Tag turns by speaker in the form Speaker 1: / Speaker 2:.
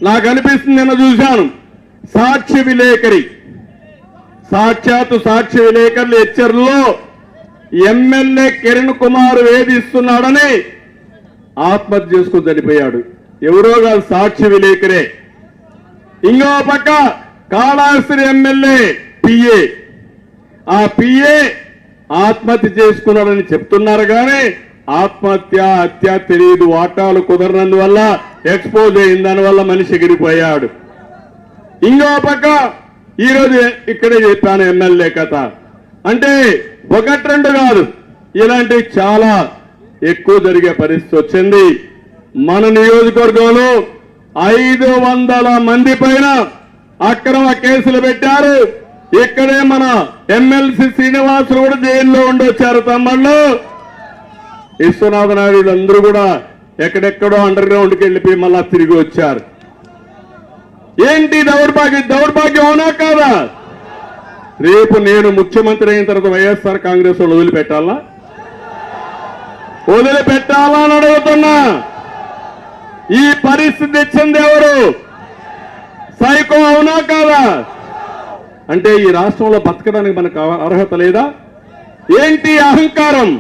Speaker 1: నాకు అనిపిస్తుంది, నిన్న చూశాను సాక్షి విలేకరి, సాక్షాత్తు సాక్షి విలేకరులు హెచ్చర్లో ఎమ్మెల్యే కిరణ్ కుమార్ వేధిస్తున్నాడని ఆత్మహత్య చేసుకుని చనిపోయాడు. ఎవరో కాదు, సాక్షి విలేకరే. ఇంకో పక్క కాళహస్తి ఎమ్మెల్యే పిఏ, ఆ పిఏ ఆత్మహత్య చేసుకున్నాడని చెప్తున్నారు కానీ ఆత్మహత్య హత్య తెలియదు. వాటాలు కుదరనందువల్ల ఎక్స్పోజ్ అయిన దానివల్ల మనిషి ఎగిరిపోయాడు. ఇంకో పక్క ఈరోజు ఇక్కడే చెప్పాను ఎమ్మెల్యే కథ. అంటే ఒకటి రెండు కాదు, ఇలాంటివి చాలా ఎక్కువ జరిగే పరిస్థితి వచ్చింది. మన నియోజకవర్గంలో 500 మంది పైన అక్రమ కేసులు పెట్టారు. ఇక్కడే మన ఎమ్మెల్సీ శ్రీనివాసులు కూడా జైల్లో ఉండొచ్చారు. తమ్ముళ్ళు విశ్వనాథ నాయుడు అందరూ కూడా ఎక్కడెక్కడో అండర్ గ్రౌండ్కి వెళ్ళిపోయి మళ్ళా తిరిగి వచ్చారు. ఏంటి దౌర్భాగ్యం అవునా కాదా? రేపు నేను ముఖ్యమంత్రి అయిన తర్వాత వైఎస్ఆర్ కాంగ్రెస్ వాళ్ళు వదిలిపెట్టాలా అని అడుగుతున్నా. ఈ పరిస్థితి తెచ్చింది ఎవరు? సైకో అవునా కాదా? అంటే ఈ రాష్ట్రంలో బతకడానికి మనకు అర్హత లేదా? ఏంటి అహంకారం?